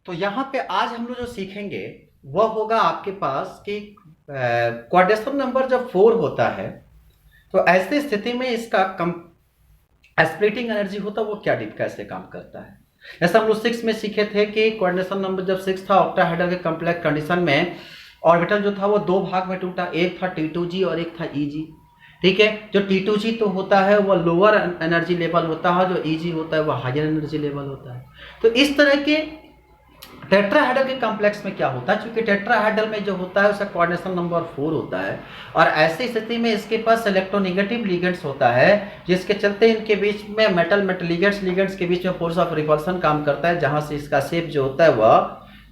तो यहाँ पे आज हम लोग जो सीखेंगे वह होगा आपके पास कि क्वाड्रेचर नंबर जब 4 होता है तो ऐसी स्थिति में इसका कम स्प्लिटिंग एनर्जी होता है वो क्या कैसे काम करता है। जैसे हम लोग 6 में सीखे थे कि क्वाड्रेचर नंबर जब 6 था ऑक्टाहेड्रल के कॉम्प्लेक्स कंडीशन में ऑर्बिटल जो था वो दो भाग में टूटा, एक था T2g और एक था EG। ठीक है, जो T2g तो होता है वो लोअर एनर्जी लेवल होता है, जो EG होता है वो हायर एनर्जी लेवल होता है। तो इस तरह के टेट्राहेड्रल के कॉम्प्लेक्स में क्या होता है, क्योंकि टेट्राहेड्रल में जो होता है उसका कोऑर्डिनेशन नंबर 4 होता है और ऐसी स्थिति में इसके पास इलेक्ट्रोनेगेटिव लिगेंड्स होता है जिसके चलते इनके बीच में मेटल लिगेंड्स के बीच में फोर्स ऑफ रिपल्सन काम करता है, जहां से इसका शेप जो होता है वह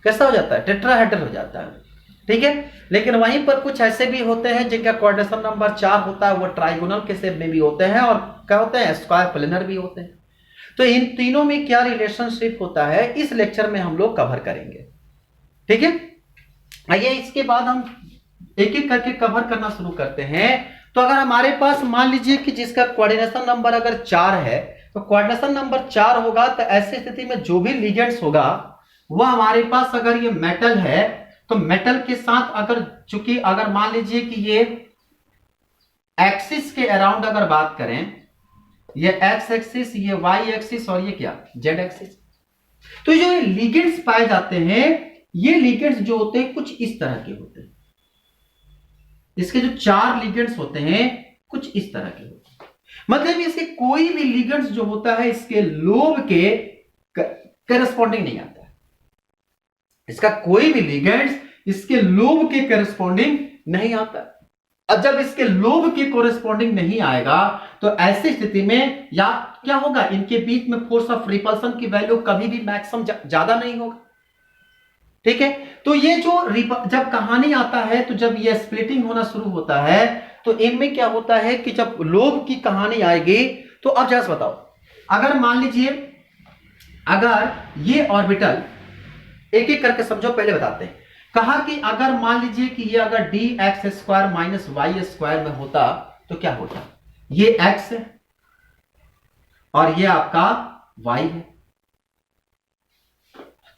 कैसा हो जाता है, टेट्राहेड्रल हो जाता है। ठीक है, लेकिन वहीं पर कुछ ऐसे भी होते हैं जिनका कोऑर्डिनेशन नंबर 4 होता है, वो ट्राइगोनल के शेप में भी होते हैं और क्या होते हैं, स्क्वायर प्लेनर भी होते हैं। तो इन तीनों में क्या रिलेशनशिप होता है इस लेक्चर में हम लोग कवर करेंगे। ठीक है, आइए इसके बाद हम एक एक करके कवर करना शुरू करते हैं। तो अगर हमारे पास मान लीजिए कि जिसका कोऑर्डिनेशन नंबर अगर 4 है तो कोऑर्डिनेशन नंबर 4 होगा तो ऐसी स्थिति में जो भी लिगेंड्स होगा वह हमारे पास, अगर ये मेटल है तो मेटल के साथ अगर चूंकि अगर मान लीजिए कि ये एक्सिस के अराउंड अगर बात करें, ये एक्स एक्सिस, ये वाई एक्सिस और ये क्या जेड एक्सिस, तो जो ये लिगेंड्स पाए जाते हैं ये लिगेंड्स जो होते हैं कुछ इस तरह के होते हैं। इसके जो 4 लिगेंड्स होते हैं कुछ इस तरह के होते हैं। मतलब इसके कोई भी लिगेंड्स जो होता है इसके लोब के करस्पॉन्डिंग नहीं आता है। इसका कोई भी लिगेंड्स इसके लोब के करस्पॉन्डिंग नहीं आता है। अब जब इसके लोब के कोरेस्पॉन्डिंग नहीं आएगा तो ऐसी स्थिति में या क्या होगा, इनके बीच में फोर्स ऑफ रिपल्सन की वैल्यू कभी भी मैक्सिमम ज्यादा नहीं होगा। ठीक है, तो ये जो जब कहानी आता है तो जब ये स्प्लिटिंग होना शुरू होता है तो इनमें क्या होता है कि जब लोब की कहानी आएगी तो अब जरा बताओ, अगर मान लीजिए अगर ये ऑर्बिटल एक एक करके समझो, पहले बताते हैं। कहा कि अगर मान लीजिए कि ये अगर dx² माइनस y² में होता तो क्या होता, ये x है और ये आपका y है।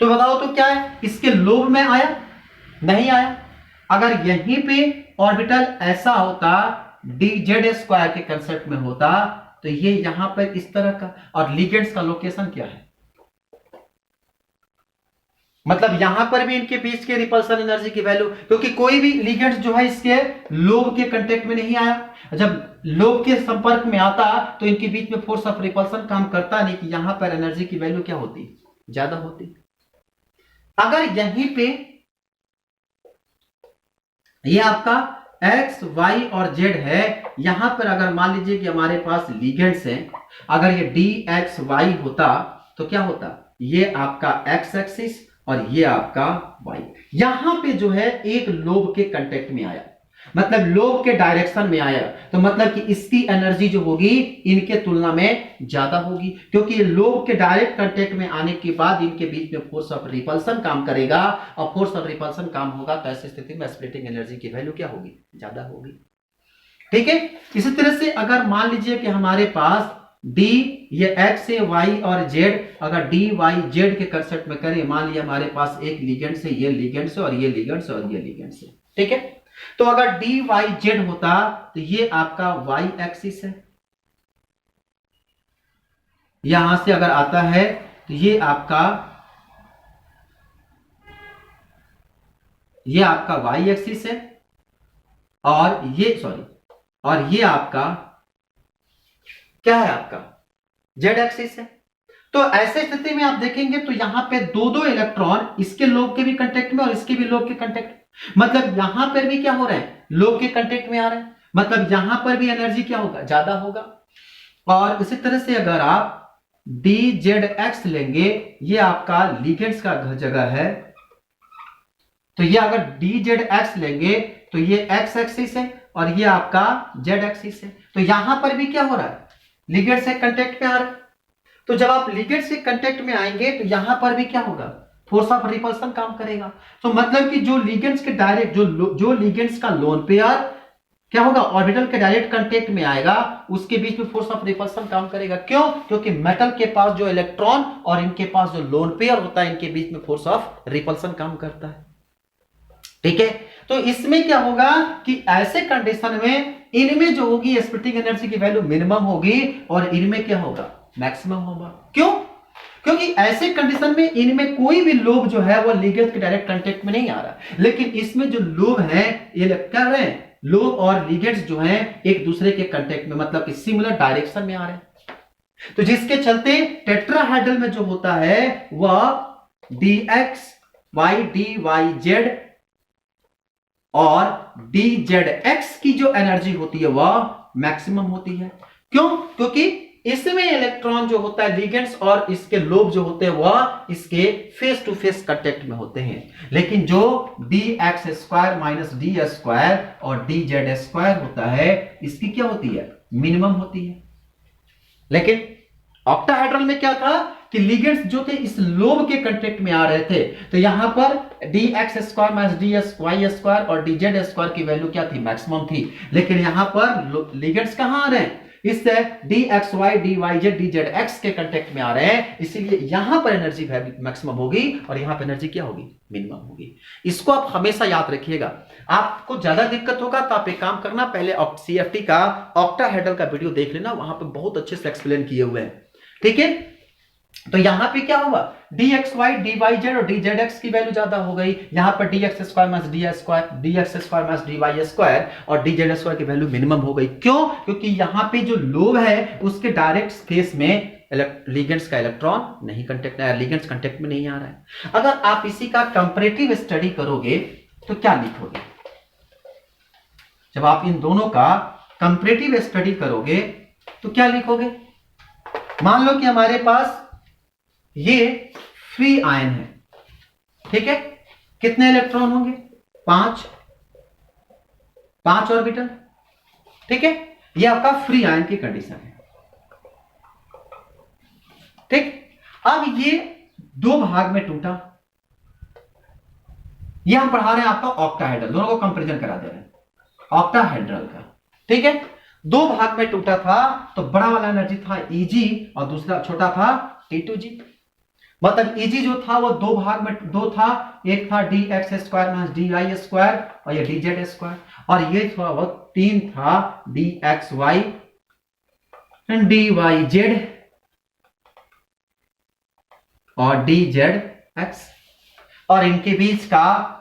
तो बताओ तो क्या है, इसके लोब में आया नहीं आया। अगर यहीं पे ऑर्बिटल ऐसा होता dz² के कंसेप्ट में होता तो ये यहां पर इस तरह का, और लिगेंड्स का लोकेशन क्या है, मतलब यहां पर भी इनके बीच के रिपल्सन एनर्जी की वैल्यू, क्योंकि कोई भी लिगेंड्स जो है इसके लोब के कांटेक्ट में नहीं आया। जब लोब के संपर्क में आता तो इनके बीच में फोर्स ऑफ रिपल्सन काम करता नहीं, कि यहां पर एनर्जी की वैल्यू क्या होती, ज्यादा होती। अगर यहीं पे ये आपका x, y और z है, यहां पर अगर मान लीजिए कि हमारे पास लिगेंड्स हैं, अगर ये dx y होता तो क्या होता, ये आपका x एक्सिस और ये आपका y, यहां पे जो है एक लोब के कांटेक्ट में आया, मतलब लोब के डायरेक्शन में आया, तो मतलब कि इसकी एनर्जी जो होगी इनके तुलना में ज्यादा होगी, क्योंकि लोब के डायरेक्ट कांटेक्ट में आने के बाद इनके बीच में फोर्स ऑफ रिपल्सन काम करेगा और फोर्स ऑफ रिपल्सन काम होगा तो ऐसी स्थिति में स्प्लिटिंग एनर्जी की वैल्यू क्या होगी, ज्यादा होगी। ठीक है, इसी तरह से अगर मान लीजिए कि हमारे पास d, ये x है, y और z, अगर d y z के कंसेप्ट में करें, मान लीजिए हमारे पास एक लिगेंड से, ये लिगेंड से और ये लिगेंड से और ये लिगेंड से। ठीक है, तो अगर dy z होता तो ये आपका y एक्सिस है, यहां से अगर आता है तो ये आपका y एक्सिस है और ये आपका क्या है, आपका z एक्सिस है। तो ऐसे स्थिति में आप देखेंगे तो यहां पे दो इलेक्ट्रॉन इसके लोब के भी कांटेक्ट में और इसके भी लोब के कांटेक्ट, मतलब यहां पर भी क्या हो रहा है, लोब के कांटेक्ट में आ रहा है, मतलब यहां पर भी एनर्जी क्या होगा, ज्यादा होगा। और इसी तरह से अगर आप dzx लेंगे, ये आपका लिगेंड्स का जगह है, तो ये अगर dzx लेंगे तो ये x एक्सिस है और ये आपका z एक्सिस है। तो यहां पर भी क्या हो रहा है, लिगेंड से कांटेक्ट में आ रहा है। तो जब आप लिगेंड से कांटेक्ट में आएंगे तो यहां पर भी क्या होगा, फोर्स ऑफ रिपल्सन काम करेगा। तो मतलब कि जो लिगेंड्स के डायरेक्ट जो लिगेंड्स का लोन पेयर क्या होगा, ऑर्बिटल के डायरेक्ट कांटेक्ट में आएगा, उसके बीच में फोर्स ऑफ रिपल्सन काम करेगा। क्यों? क्योंकि मेटल के पास जो इलेक्ट्रॉन और इनके पास जो लोन पेयर होता है, इनके बीच में फोर्स ऑफ रिपल्सन काम करता है। ठीक है, तो इसमें क्या होगा कि ऐसे कंडीशन में इनमें जो होगी स्प्लिटिंग एनर्जी की वैल्यू मिनिमम होगी और इनमें क्या होगा, मैक्सिमम होगा। क्यों? क्योंकि ऐसे कंडीशन में इनमें कोई भी लोब जो है वो लिगेंड के डायरेक्ट कांटेक्ट में नहीं आ रहा, लेकिन इसमें जो लोब है ये क्या रहे हैं, लोब और लिगेंड्स जो हैं एक दूसरे के कांटेक्ट में, मतलब कि सिमिलर डायरेक्शन में आ रहे हैं। तो जिसके चलते टेट्राहेड्रल में जो होता है वह dxy dyz और dzx की जो एनर्जी होती है वह मैक्सिमम होती है। क्यों? क्योंकि इसमें इलेक्ट्रॉन जो होता है लिगेंड्स और इसके लोब जो होते हैं वह इसके फेस टू फेस कांटेक्ट में होते हैं, लेकिन जो dx square minus D square और dz स्क्वायर होता है इसकी क्या होती है, मिनिमम होती है। लेकिन ऑक्टाहेड्रल में क्या था कि लिगेंड्स जो थे इस लोब के कांटेक्ट में आ रहे थे, तो यहां पर dx square minus dy square और dz स्क्वायर की वैल्यू क्या थी, मैक्सिमम थी। लेकिन यहां पर लिगेंड्स कहां आ रहे हैं, इससे dxy dyz dzx के कांटेक्ट में आ रहे हैं, इसीलिए यहां पर एनर्जी मैक्सिमम होगी और यहां पर एनर्जी क्या होगी, मिनिमम होगी। इसको आप हमेशा याद रखिएगा। आपको ज्यादा दिक्कत होगा तो आप एक काम करना, पहले CFT का ऑक्टाहेड्रल का वीडियो देख लेना, वहां पे बहुत अच्छे से एक्सप्लेन किए हुए हैं। ठीक है, तो यहां पे क्या होगा, dxy dyz और dzx की वैल्यू ज्यादा हो गई, यहां पर dx square minus dx square minus dy square और dz स्क्वायर की वैल्यू मिनिमम हो गई। क्यों? क्योंकि यहां पे जो लोब है उसके डायरेक्ट स्पेस में लिगेंड्स का इलेक्ट्रॉन नहीं कांटेक्ट, लिगेंड्स कांटेक्ट में नहीं आ रहा है। अगर आप इसी का कंपैरेटिव स्टडी करोगे तो क्या लिखोगे, जब आप इन दोनों का कंपैरेटिव स्टडी करोगे तो क्या लिखोगे, मान लो कि हमारे पास ये फ्री आयन है, ठीक है, कितने इलेक्ट्रॉन होंगे, 5 ऑर्बिटल, ठीक है, ये आपका फ्री आयन की कंडीशन है। ठीक, अब ये दो भाग में टूटा, ये हम पढ़ा रहे हैं आपका ऑक्टाहेड्रल, दोनों को कंपैरिजन करा दे रहे हैं ऑक्टाहेड्रल का। ठीक है, दो भाग में टूटा था, तो बड़ा वाला एनर्जी था Eg और दूसरा छोटा था T2g। मतलब Eg जो था वो दो भाग में दो था, एक था dx square minus dy square और ये dz स्क्वायर, और ये था वो 3 था dxy dyz और dzx, और इनके बीच का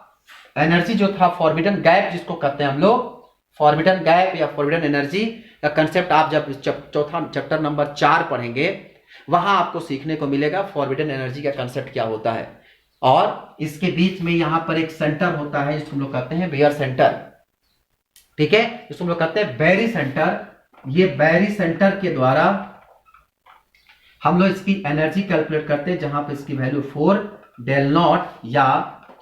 एनर्जी जो था फॉरबिडन गैप जिसको कहते हैं हम लोग, फॉरबिडन गैप या फॉरबिडन एनर्जी का कंसेप्ट आप जब चौथा चैप्टर नंबर 4 पढ़ेंगे वहां आपको सीखने को मिलेगा फॉरबिडन एनर्जी का कंसेप्ट क्या होता है। और इसके बीच में यहां पर एक सेंटर होता है जिसको हम लोग कहते हैं बेयर सेंटर, ठीक है, जिसको हम लोग कहते हैं बैरी सेंटर। ये बैरी सेंटर के द्वारा हम लोग इसकी एनर्जी कैलकुलेट करते हैं, जहां पर इसकी वैल्यू 4 डेल नॉट या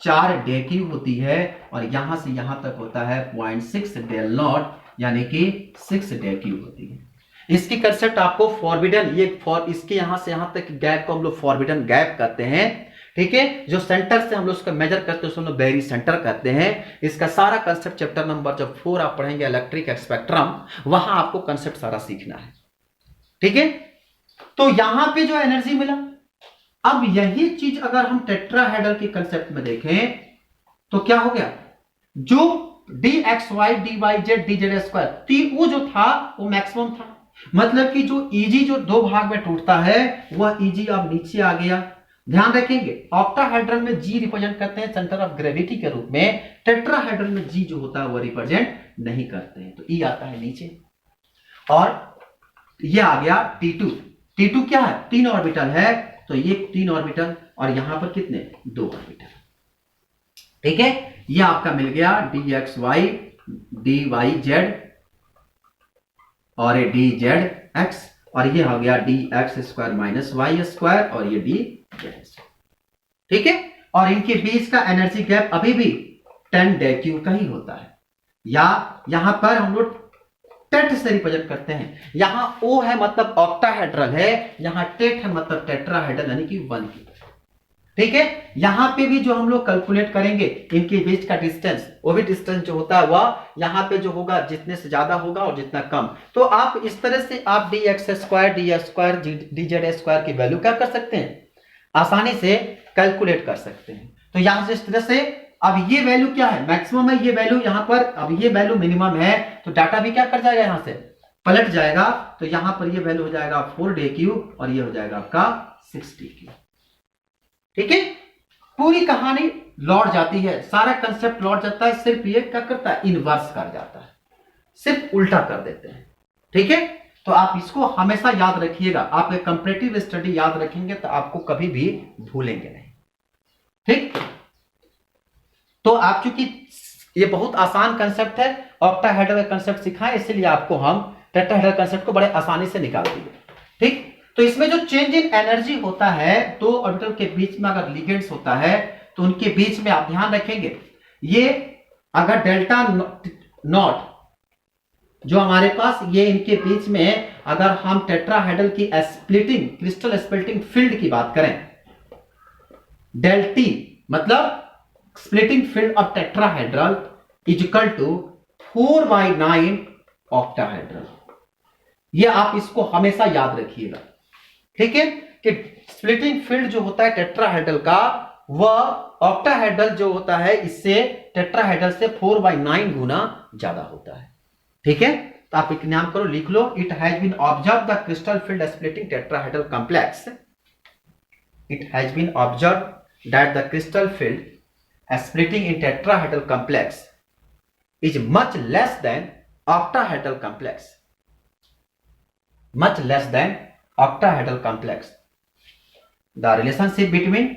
4 डेक्यू होती है, और यहां से यहां तक होता है 0.6 डेल नॉट यानी कि 6 डेक्यू होती है। इसकी कंसेप्ट आपको फॉरबिडन, ये इसके यहां से यहां तक गैप को हम लोग फॉरबिडन गैप कहते हैं। ठीक है, जो सेंटर से हम लोग उसका मेजर करते हैं उसको हम लोग बैरी सेंटर कहते हैं। इसका सारा कंसेप्ट चैप्टर नंबर जब 4 आप पढ़ेंगे इलेक्ट्रिक स्पेक्ट्रम, वहां आपको कंसेप्ट सारा सीखना है। ठीक है, तो यहां पे जो एनर्जी मिला, अब यही चीज अगर हम टेट्राहेड्रल के कंसेप्ट में देखें तो क्या हो गया, जो dxy dyz dz स्क्वायर वो जो था वो मैक्सिमम था, मतलब कि जो Eg जो दो भाग में टूटता है वह Eg अब नीचे आ गया। ध्यान रखेंगे ऑक्टाहेड्रल में G रिप्रेजेंट करते हैं सेंटर ऑफ ग्रेविटी के रूप में, टेट्राहेड्रल में G जो होता है वो रिप्रेजेंट नहीं करते हैं, तो E आता है नीचे, और ये आ गया T2। T2 क्या है, 3 ऑर्बिटल है, तो ये 3 ऑर्बिटल और यहां पर कितने, 2 ऑर्बिटल। ठीक है, ये आपका मिल गया dxy dyz और ये dzx, और ये हो गया dx square minus y square और ये dz। ठीक है, और इनके बीच का एनर्जी गैप अभी भी 10 डेक्यू का ही होता है, या यहां पर हम लोग टेट से रिप्रेजेंट करते हैं। यहां O है मतलब ऑक्टाहेड्रल है, यहां टेट है मतलब टेट्राहेड्रल यानी कि 1 की। ठीक है। यहां पे भी जो हम लोग कैलकुलेट करेंगे इनके बीच का डिस्टेंस, वो भी डिस्टेंस जो होता है वह यहां पे जो होगा जितने से ज्यादा होगा और जितना कम, तो आप इस तरह से आप D x square D x square D Z square की वैल्यू क्या कर सकते हैं, आसानी से कैलकुलेट कर सकते हैं। तो यहां से इस तरह से अब ये वैल्यू क्या है, मैक्सिमम है, ये वैल्यू यहां पर, अब ये वैल्यू मिनिमम है, तो डाटा भी क्या कर जाएगा, यहां से पलट जाएगा। तो यहां पर ये वैल्यू हो जाएगा 4 और ये हो जाएगा आपका 6 ठीक है। पूरी कहानी लौट जाती है, सारा कंसेप्ट लौट जाता है, सिर्फ ये क्या करता है, इनवर्स कर जाता है, सिर्फ उल्टा कर देते हैं। ठीक है, तो आप इसको हमेशा याद रखिएगा, आप एक कंपैरेटिव स्टडी याद रखेंगे तो आपको कभी भी भूलेंगे नहीं। ठीक, तो आप चूंकि ये बहुत आसान कंसेप्ट है, ऑक्टाहेड्रल कंसेप्ट सिखाएं, इसलिए आपको हम टेट्राहेड्रल कंसेप्ट को बड़े आसानी से निकाल दिए। ठीक, तो इसमें जो चेंज इन एनर्जी होता है, दो ऑर्बिटल के बीच में अगर लिगेंड्स होता है तो उनके बीच में आप ध्यान रखेंगे, ये अगर डेल्टा नॉट जो हमारे पास, ये इनके बीच में अगर हम टेट्राहेड्रल की स्प्लिटिंग, क्रिस्टल स्प्लिटिंग फील्ड की बात करें, डेल टी मतलब splitting field of tetrahedral is equal to 4/9 octahedral. ये आप इसको हमेशा याद रखिएगा। ठीक है, कि स्प्लिटिंग फील्ड जो होता है टेट्राहेड्रल का, वह ऑक्टाहेड्रल जो होता है इससे टेट्राहेड्रल से 4/9 गुना ज्यादा होता है। ठीक है, तो आप एक नाम करो, लिख लो, it has been observe the crystal field splitting tetrahedral complex, it has been observe that the crystal field splitting in tetrahedral complex is much less than octahedral complex, much less than octahedral complex. The relationship between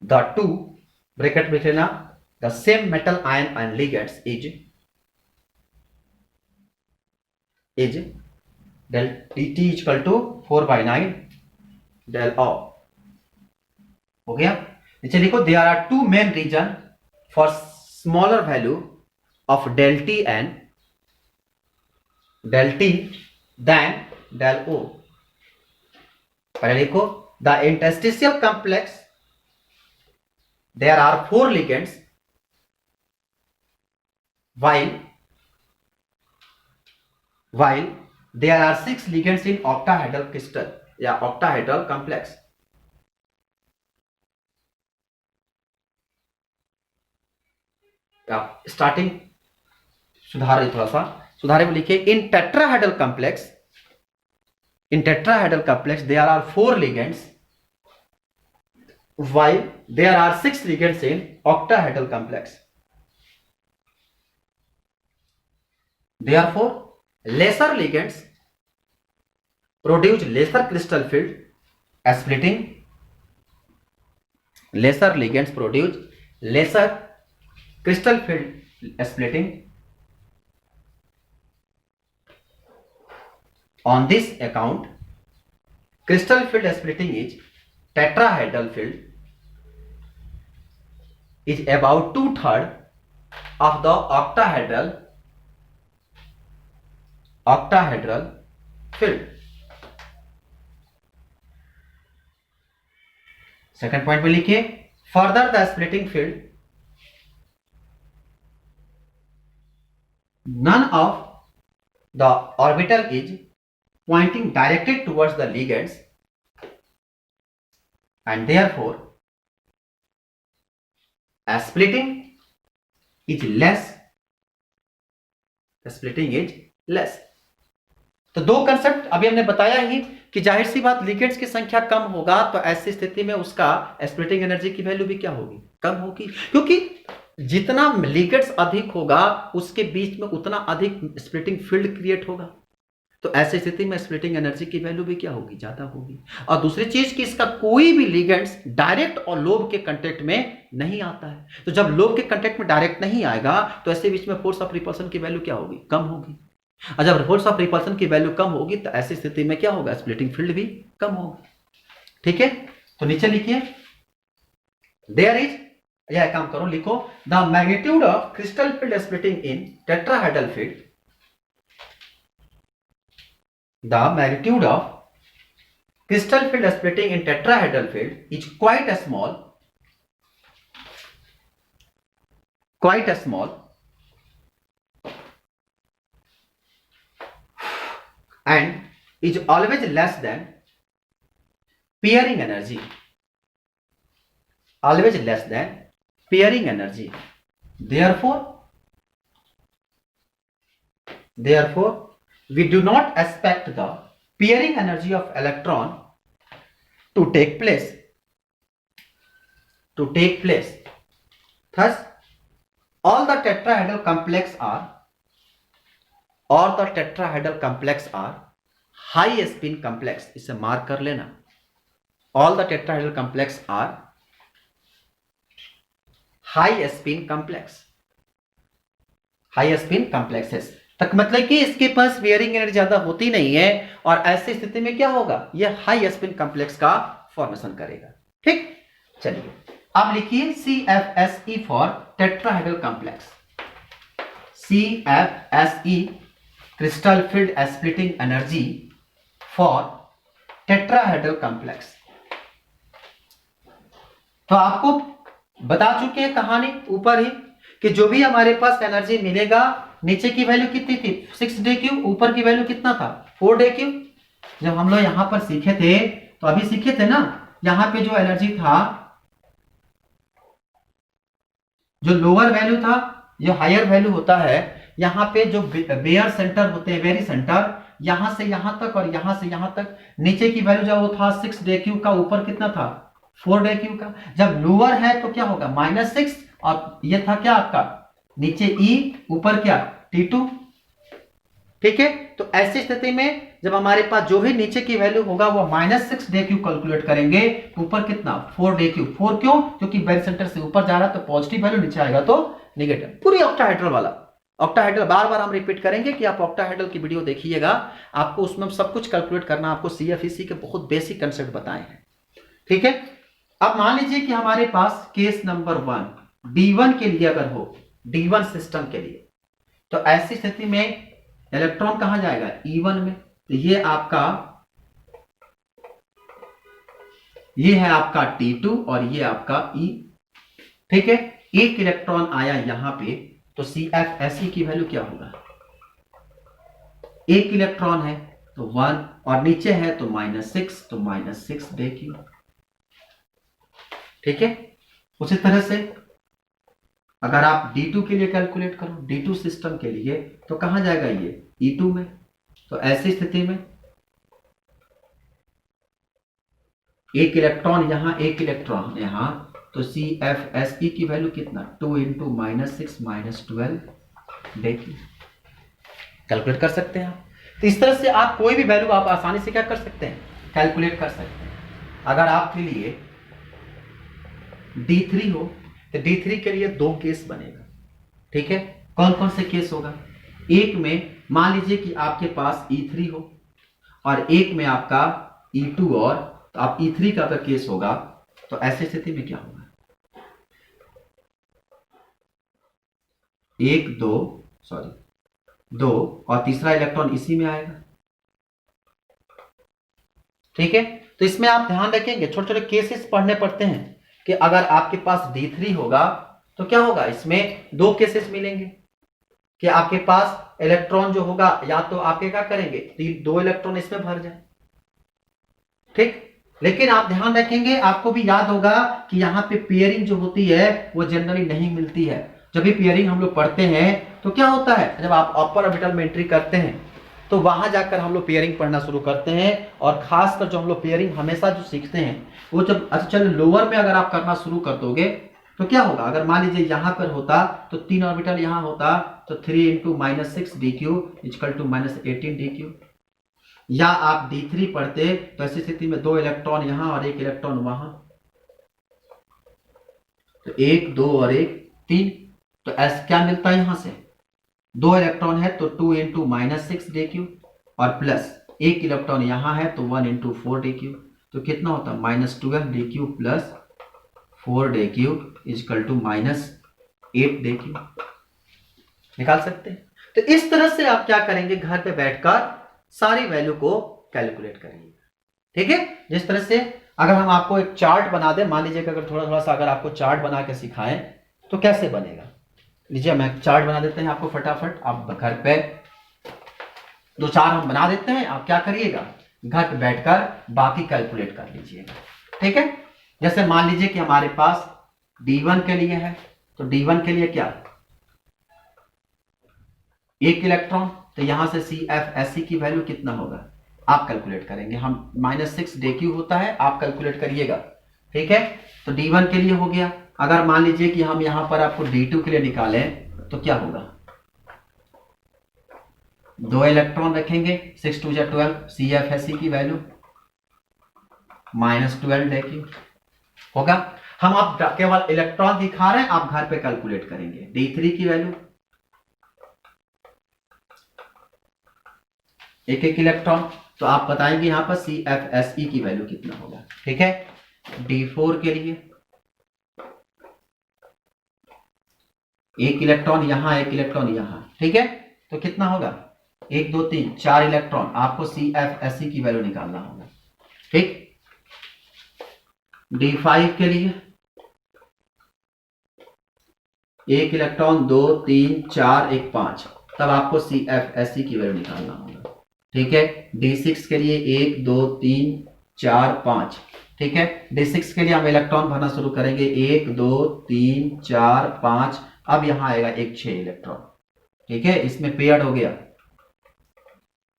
the two bracket between the same metal ion and ligands is del dt is equal to 4/9 del O। हो गया, नीचे लिखो, there are two main reason for smaller value of del t than del o. पहले लिखो, the interstitial complex, there are 4 ligands while there are 6 ligands in octahedral crystal या octahedral complex। आप starting सुधारे, थोड़ा सा सुधारे में लिखिए, in tetrahedral complex there are 4 ligands while there are 6 ligands in octahedral complex। Therefore lesser ligands produce lesser crystal field splitting, lesser ligands produce lesser crystal field splitting। On this account crystal field splitting is tetrahedral field is about 2/3 of the octahedral field। Second point में लिखिए, further the splitting field, none of the orbital is pointing directly towards the ligands and therefore a splitting is less, तो दो concept अभी हमने बताया ही कि जाहिर सी बात, लिगेंड्स की संख्या कम होगा तो ऐसी स्थिति में उसका स्प्लिटिंग एनर्जी की वैल्यू भी क्या होगी, कम होगी, क्योंकि जितना लिगेंड्स अधिक होगा उसके बीच में उतना अधिक स्प्लिटिंग फील्ड क्रिएट होगा, तो ऐसी स्थिति में स्प्लिटिंग एनर्जी की वैल्यू भी क्या होगी, ज्यादा होगी। और दूसरी चीज कि इसका कोई भी लिगेंड्स डायरेक्ट और लोब के कांटेक्ट में नहीं आता है, तो जब लोब के कांटेक्ट में डायरेक्ट नहीं आएगा तो ऐसे बीच में फोर्स ऑफ रिपल्शन की वैल्यू क्या होगी, कम होगी, और जब फोर्स ऑफ रिपल्शन की वैल्यू कम होगी तो ऐसी स्थिति में क्या होगा, स्प्लिटिंग फील्ड भी कम होगा। ठीक है, तो नीचे लिखिए, देयर इज, यह काम करो, लिखो, the magnitude of crystal field splitting in tetrahedral field, the magnitude of crystal field splitting in tetrahedral field is quite a small and is always less than pairing energy. Always less than pairing energy. Therefore, we do not expect the pairing energy of electron to take place. Thus, all the tetrahedral complex are high spin complex. इसे mark कर लेना. All the tetrahedral complex are high spin complexes. तक मतलब कि इसके पास wearing energy ज्यादा होती नहीं है और ऐसी स्थिति में क्या होगा, यह हाई स्पिन कॉम्प्लेक्स का फॉर्मेशन करेगा. ठीक, चलिए अब लिखिए CFSE for tetrahedral complex. CFSE crystal field splitting energy for tetrahedral complex. तो आपको बता चुके हैं कहानी ऊपर ही कि जो भी हमारे पास एनर्जी मिलेगा, नीचे की वैल्यू कितनी थी 6dq, ऊपर की वैल्यू कितना था 4dq. जब हम लोग यहां पर सीखे थे तो अभी सीखे थे ना, यहां पे जो एनर्जी था, जो लोअर वैल्यू था, जो हायर वैल्यू होता है, यहां पे जो बेयर सेंटर होते हैं, वेरी सेंटर, यहां से यहां तक और यहां से यहां तक, नीचे की वैल्यू जब वो था 6dq का, ऊपर कितना था 4dq का. जब लोअर है तो क्या होगा -6 और ये था क्या आपका नीचे E, ऊपर क्या T2. ठीक है, तो ऐसी स्थिति में जब हमारे पास जो भी नीचे की वैल्यू होगा वो -6dq कैलकुलेट करेंगे, ऊपर कितना 4dq. 4 क्यों, क्योंकि बेल सेंटर से ऊपर जा रहा है तो पॉजिटिव वैल्यू, नीचे आएगा तो नेगेटिव. पूरी ऑक्टाहेड्रल वाला, ऑक्टाहेड्रल बार बार हम रिपीट करेंगे कि आप ऑक्टाहेड्रल की वीडियो देखिएगा, आपको उसमें सब कुछ कैलकुलेट करना, आपको CFEC के बहुत बेसिक कंसेप्ट बताए हैं. ठीक है, अब मान लीजिए कि हमारे पास केस नंबर 1 D1 के लिए अगर हो, D1 सिस्टम के लिए, तो ऐसी स्थिति में इलेक्ट्रॉन कहां जाएगा E1 में. तो ये है आपका T2 और ये आपका E. ठीक है, एक इलेक्ट्रॉन आया यहां पे, तो CFSE की वैल्यू क्या होगा, एक इलेक्ट्रॉन है तो 1 और नीचे है तो -6, तो -6dq. ठीक है, उसी तरह से अगर आप D2 के लिए कैलकुलेट करो, D2 सिस्टम के लिए, तो कहां जाएगा ये E2 में. तो ऐसी स्थिति में एक इलेक्ट्रॉन यहां, एक इलेक्ट्रॉन यहां, तो CFSE की वैल्यू कितना 2 × -6 -12dq कैलकुलेट कर सकते हैं आप. तो इस तरह से आप कोई भी वैल्यू आप आसानी से क्या कर सकते हैं, कैलकुलेट कर सकते हैं. अगर आपके लिए D3 हो तो D3 के लिए 2 केस बनेगा. ठीक है, कौन कौन से केस होगा, एक में मान लीजिए कि आपके पास E3 हो और एक में आपका E2, और तो आप E3 का अगर केस होगा तो ऐसी स्थिति में क्या होगा, 2 और तीसरा इलेक्ट्रॉन इसी में आएगा. ठीक है, तो इसमें आप ध्यान रखेंगे, छोटे छोटे केसेस पढ़ने पड़ते हैं कि अगर आपके पास D3 होगा तो क्या होगा, इसमें 2 केसेस मिलेंगे कि आपके पास इलेक्ट्रॉन जो होगा, या तो आपके क्या करेंगे 2 इलेक्ट्रॉन इसमें भर जाए. ठीक, लेकिन आप ध्यान रखेंगे, आपको भी याद होगा कि यहां पे पेयरिंग जो होती है वो जनरली नहीं मिलती है. जब भी पेयरिंग हम लोग पढ़ते हैं तो क्या होता है, जब आप अपर ऑर्बिटल में एंट्री करते हैं तो वहां जाकर हम लोग पेयरिंग पढ़ना शुरू करते हैं. और खासकर जो हम लोग पेयरिंग हमेशा जो सीखते हैं वो जब चलो लोअर में अगर आप करना शुरू कर दोगे तो क्या होगा, अगर मान लीजिए यहां पर होता तो 3 ऑर्बिटल यहां होता, तो 3 × -6dq = -18dq. या आप D3 पढ़ते तो ऐसी स्थिति में 2 इलेक्ट्रॉन यहां और 1 इलेक्ट्रॉन वहां, तो 1 2 और 1 3, तो ऐसा क्या मिलता है, यहां से 2 इलेक्ट्रॉन है तो 2 × -6dq और प्लस 1 इलेक्ट्रॉन यहां है तो 1 × 4dq, तो कितना होता है -12dq प्लस 4dq = -8dq. निकाल सकते हैं. तो इस तरह से आप क्या करेंगे, घर पे बैठकर सारी वैल्यू को कैलकुलेट करेंगे. ठीक है। जिस तरह से अगर हम आपको एक चार्ट बना दें, मान लीजिए कि अगर थोड़ा थोड़ा सा अगर आपको चार्ट बना के सिखाएं तो कैसे बनेगा। लीजिए मैं चार्ट बना देते हैं आपको फटाफट, आप घर पे दो चार हम बना देते हैं, आप क्या करिएगा घर पे बैठकर बाकी कैलकुलेट कर लीजिएगा। ठीक है। जैसे मान लीजिए कि हमारे पास D1 के लिए है, तो D1 के लिए क्या, एक इलेक्ट्रॉन, तो यहां से CFSE की वैल्यू कितना होगा आप कैलकुलेट करेंगे। हम -6 DQ होता है, आप कैलकुलेट करिएगा। ठीक है। तो D1 के लिए हो गया। अगर मान लीजिए कि हम यहां पर आपको D2 के लिए निकालें तो क्या होगा, 2 इलेक्ट्रॉन रखेंगे, 6 2 12, CFSE की वैल्यू -12 DQ होगा। हम आप केवल इलेक्ट्रॉन दिखा रहे हैं, आप घर पे कैलकुलेट करेंगे। D3 की वैल्यू एक एक इलेक्ट्रॉन, तो आप बताएंगे यहां पर CFSE की वैल्यू कितना होगा। ठीक है। D4 के लिए एक इलेक्ट्रॉन यहां, एक इलेक्ट्रॉन यहां। ठीक है। तो कितना होगा, 1 2 3 4 इलेक्ट्रॉन, आपको CFSE की वैल्यू निकालना होगा। ठीक। D5 के लिए एक इलेक्ट्रॉन, 2 3 4 1 5, तब आपको CFSE की वैल्यू निकालना होगा। ठीक है। D6 के लिए 1 2 3 4 5। ठीक है। D6 के लिए हम इलेक्ट्रॉन भरना शुरू करेंगे, 1 2 3 4 5, अब यहां आएगा एक 6 इलेक्ट्रॉन। ठीक है। इसमें पेयर्ड हो गया।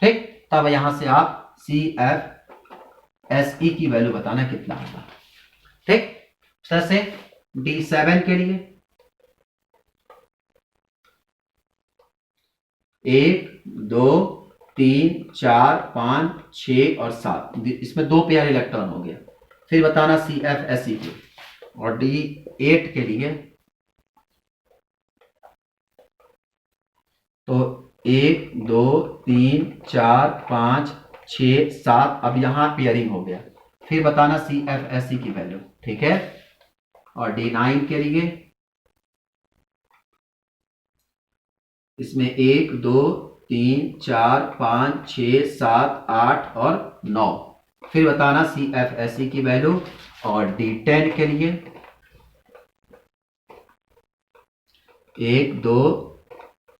ठीक। तब यहां से आप CFSE की वैल्यू बताना कितना होगा। ठीक। तरह से D7 के लिए 1 2 3 4 5 6 और 7, इसमें 2 पेयर इलेक्ट्रॉन हो गया। फिर बताना CFSE की। और D8 के लिए तो 1 2 3 4 5 6 7, अब यहां पेयरिंग हो गया। फिर बताना CFSE की वैल्यू। ठीक है। और D9 के लिए इसमें 1 2 3 4 5 6 7 8 और 9, फिर बताना CFSE की वैल्यू। और D10 के लिए 1 2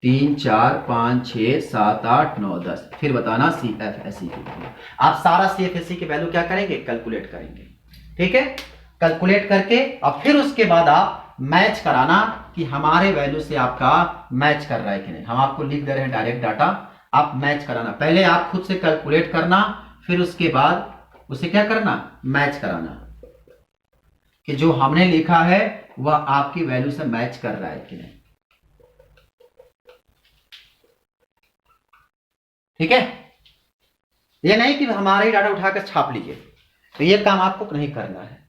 3 4 5 6 7 8 9 10, फिर बताना CFSE की वैल्यू। आप सारा CFSE की वैल्यू क्या करेंगे, कैलकुलेट करेंगे। ठीक है। कैलकुलेट करके और फिर उसके बाद आप मैच कराना कि हमारे वैल्यू से आपका मैच कर रहा है कि नहीं। हम आपको लिख दे रहे हैं डायरेक्ट डाटा, आप मैच कराना। पहले आप खुद से कैलकुलेट करना, फिर उसके बाद उसे क्या करना, मैच कराना कि जो हमने लिखा है वह आपकी वैल्यू से मैच कर रहा है कि नहीं। ठीक है। ये नहीं कि हमारा ही डाटा उठाकर छाप लीजिए, तो ये काम आपको नहीं करना है।